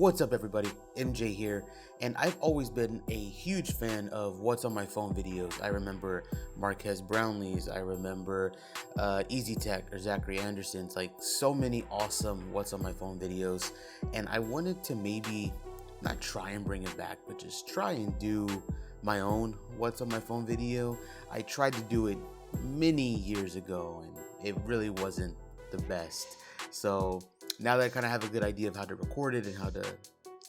What's up, everybody? MJ here, and I've always been a huge fan of What's on My Phone videos. I remember Marquez Brownlee's, I remember Easy Tech or Zachary Anderson's, like so many awesome What's on My Phone videos, and I wanted to maybe not try and bring it back, but just try and do my own What's on My Phone video. I tried to do it many years ago, and it really wasn't the best. So now that I kind of have a good idea of how to record it and how to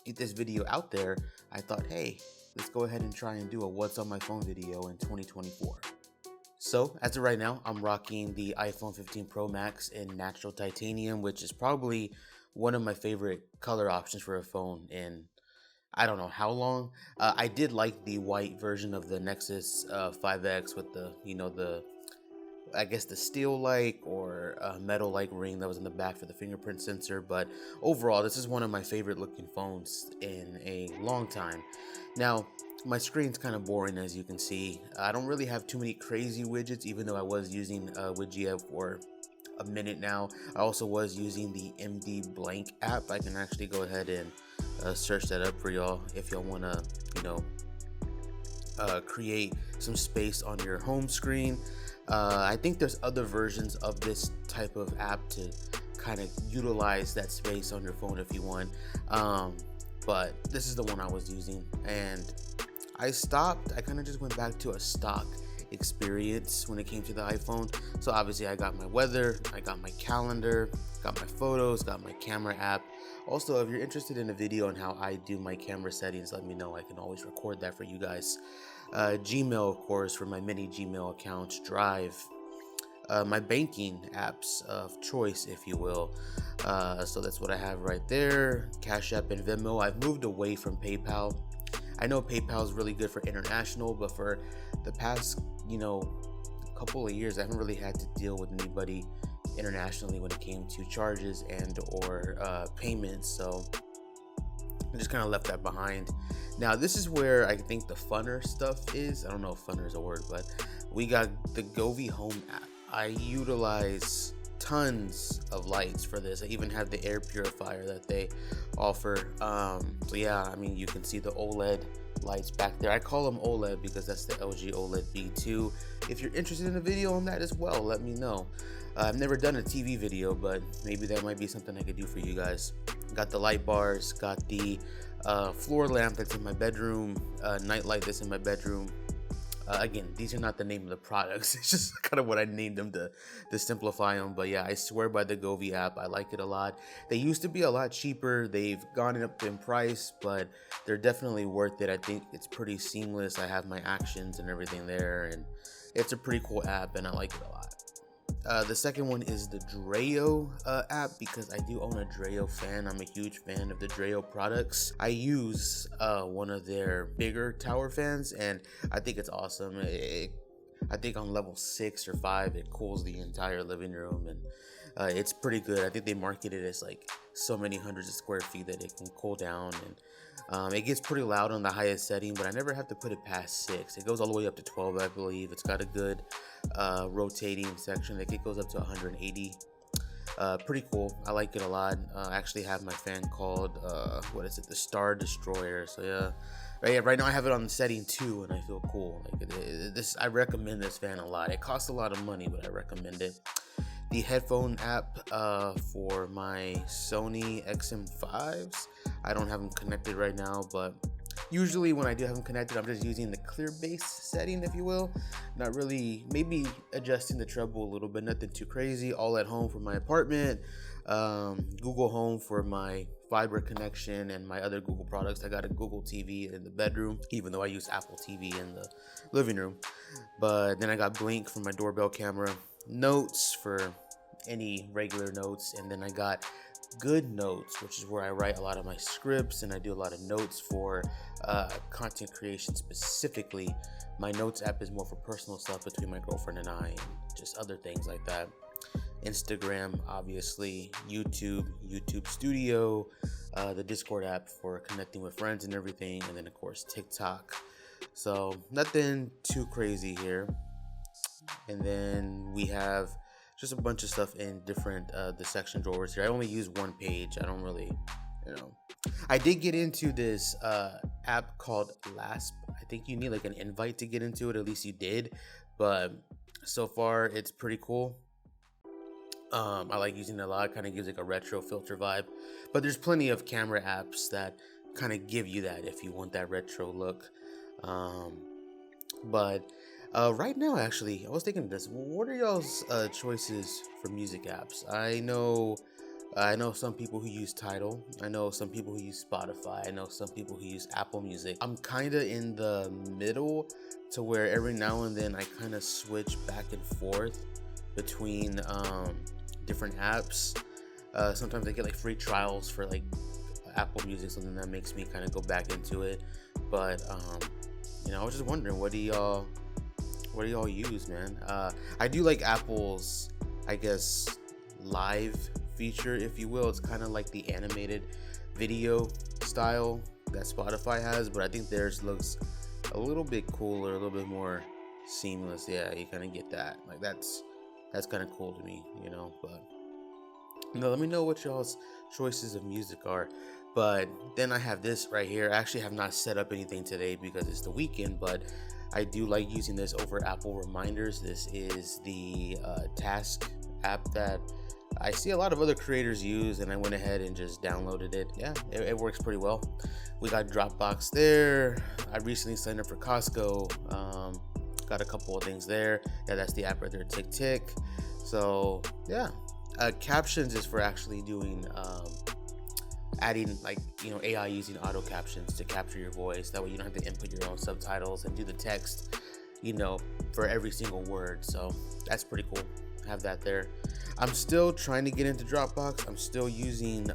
get this video out there, I thought, hey, let's go ahead and try and do a What's on My Phone video in 2024. So as of right now, I'm rocking the iPhone 15 Pro Max in natural titanium, which is probably one of my favorite color options for a phone in I don't know how long. I did like the white version of the Nexus 5X with the I guess the steel-like or metal-like ring that was in the back for the fingerprint sensor, but overall this is one of my favorite looking phones in a long time. Now my screen's kind of boring, as you can see. I don't really have too many crazy widgets, even though I was using Widget for a minute now. I also was using the MD Blank app. I can actually go ahead and search that up for y'all if y'all want to create some space on your home screen. I think there's other versions of this type of app to kind of utilize that space on your phone if you want, but this is the one I was using, and I kind of just went back to a stock experience when it came to the iPhone. So obviously I got my weather, I got my calendar, got my photos, got my camera app. Also, if you're interested in a video on how I do my camera settings, let me know. I can always record that for you guys. Gmail, of course, for my many Gmail accounts, Drive, my banking apps of choice, if you will. So that's what I have right there. Cash App and Venmo. I've moved away from PayPal. I know PayPal is really good for international, but for the past, couple of years, I haven't really had to deal with anybody internationally when it came to charges and or payments. So I just kind of left that behind. Now this is where I think the funner stuff is. I don't know if funner is a word, but we got the Govee Home app. I utilize tons of lights for this. I even have the air purifier that they offer. So yeah, I mean, you can see the OLED lights back there. I call them OLED because that's the LG OLED B2. If you're interested in a video on that as well, let me know. I've never done a TV video, but maybe that might be something I could do for you guys. Got the light bars, got the floor lamp that's in my bedroom, night light that's in my bedroom. Again, these are not the name of the products. It's just kind of what I named them to simplify them. But yeah, I swear by the Govee app. I like it a lot. They used to be a lot cheaper. They've gone up in price, but they're definitely worth it. I think it's pretty seamless. I have my actions and everything there, and it's a pretty cool app, and I like it a lot. The second one is the Dreo app, because I do own a Dreo fan. I'm a huge fan of the Dreo products. I use one of their bigger tower fans, and I think it's awesome. I think on level 6 or 5, it cools the entire living room, and it's pretty good. I think they market it as like so many hundreds of square feet that it can cool down, and it gets pretty loud on the highest setting, but I never have to put it past 6. It goes all the way up to 12, I believe. It's got a good rotating section. It goes up to 180. Pretty cool. I like it a lot. I actually have my fan called the Star Destroyer. So yeah, right now I have it on setting 2, and I feel cool. I recommend this fan a lot. It costs a lot of money, but I recommend it. The headphone app for my Sony XM5s. I don't have them connected right now, but usually when I do have them connected, I'm just using the clear bass setting, if you will. Not really, maybe adjusting the treble a little bit, nothing too crazy. All at home for my apartment. Google Home for my fiber connection and my other Google products. I got a Google TV in the bedroom, even though I use Apple TV in the living room. But then I got Blink for my doorbell camera. Notes for any regular notes, and then I got Good Notes, which is where I write a lot of my scripts, and I do a lot of notes for content creation specifically. My Notes app is more for personal stuff between my girlfriend and I, and just other things like that. Instagram, obviously, YouTube Studio, the Discord app for connecting with friends and everything, and then of course TikTok. So nothing too crazy here. And then we have just a bunch of stuff in different the section drawers here. I only use one page. I don't really you know. I did get into this app called Lasp. I think you need like an invite to get into it, at least you did. But so far, it's pretty cool. I like using it a lot. Kind of gives like a retro filter vibe. But there's plenty of camera apps that kind of give you that if you want that retro look. Um, but right now, actually, I was thinking of this. What are y'all's choices for music apps? I know some people who use Tidal. I know some people who use Spotify. I know some people who use Apple Music. I'm kind of in the middle to where every now and then I kind of switch back and forth between different apps. Sometimes I get like free trials for like Apple Music, something that makes me kind of go back into it. But I was just wondering, what do y'all use, man? I do like Apple's, I guess, live feature, if you will. It's kind of like the animated video style that Spotify has, but I think theirs looks a little bit cooler, a little bit more seamless. Yeah, you kind of get that. Like that's kind of cool to me, But let me know what y'all's choices of music are. But then I have this right here. I actually have not set up anything today because it's the weekend, but I do like using this over Apple Reminders. This is the Task app that I see a lot of other creators use, and I went ahead and just downloaded it. Yeah, it works pretty well. We got Dropbox there. I recently signed up for Costco. Got a couple of things there. Yeah, that's the app right there, Tick Tick. So yeah, captions is for actually doing adding like AI using auto captions to capture your voice. That way you don't have to input your own subtitles and do the text for every single word. So that's pretty cool. Have that there. I'm still trying to get into Dropbox. I'm still using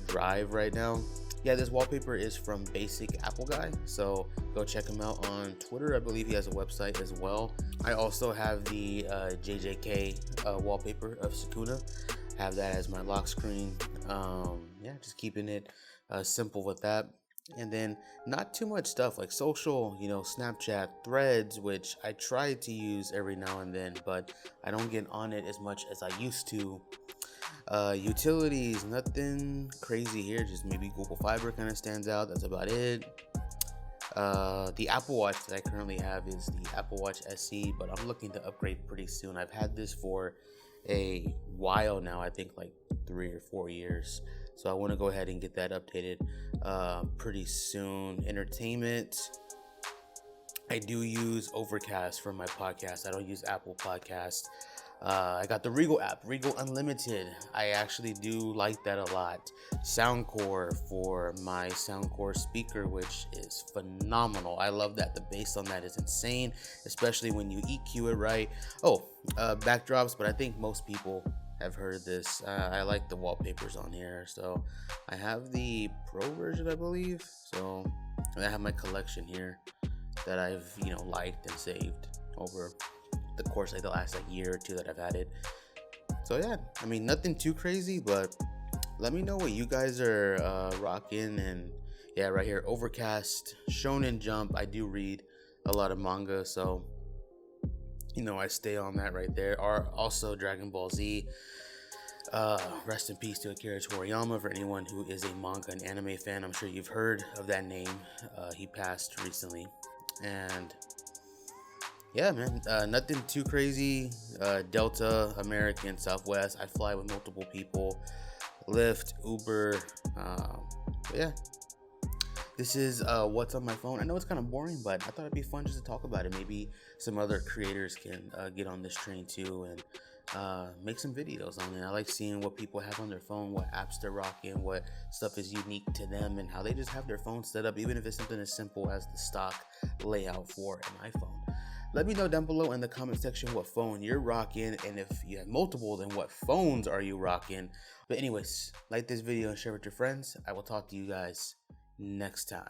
Drive right now. Yeah, this wallpaper is from Basic Apple Guy, so go check him out on Twitter. I believe he has a website as well. I also have the JJK wallpaper of Sakuna. Have that as my lock screen. Yeah, just keeping it simple with that. And then not too much stuff like social, Snapchat, Threads, which I try to use every now and then, but I don't get on it as much as I used to. Utilities, nothing crazy here, just maybe Google Fiber kind of stands out. That's about it. The Apple Watch that I currently have is the Apple Watch SE, but I'm looking to upgrade pretty soon. I've had this for a while now, I think like 3 or 4 years. So I want to go ahead and get that updated pretty soon. Entertainment, I do use Overcast for my podcast. I don't use Apple Podcast. I got the Regal app, Regal Unlimited. I actually do like that a lot. Soundcore for my Soundcore speaker, which is phenomenal. I love that. The bass on that is insane, especially when you EQ it right. Backdrops, but I think most people have heard this. I like the wallpapers on here. So I have the Pro version, I believe. So I have my collection here that I've, liked and saved over the course like the last year or two that I've had it. So yeah, I mean, nothing too crazy, but let me know what you guys are rocking. And yeah, right here, Overcast, Shonen Jump. I do read a lot of manga, so I stay on that right there. Or also Dragon Ball Z. Rest in peace to Akira Toriyama. For anyone who is a manga and anime fan, I'm sure you've heard of that name. He passed recently, and yeah, man, nothing too crazy. Delta, American, Southwest. I fly with multiple people. Lyft, Uber. But yeah, this is what's on my phone. I know it's kind of boring, but I thought it'd be fun just to talk about it. Maybe some other creators can get on this train too and make some videos on it. I like seeing what people have on their phone, what apps they're rocking, what stuff is unique to them, and how they just have their phone set up, even if it's something as simple as the stock layout for an iPhone. Let me know down below in the comment section what phone you're rocking, and if you have multiple, then what phones are you rocking. But anyways, like this video and share with your friends. I will talk to you guys next time.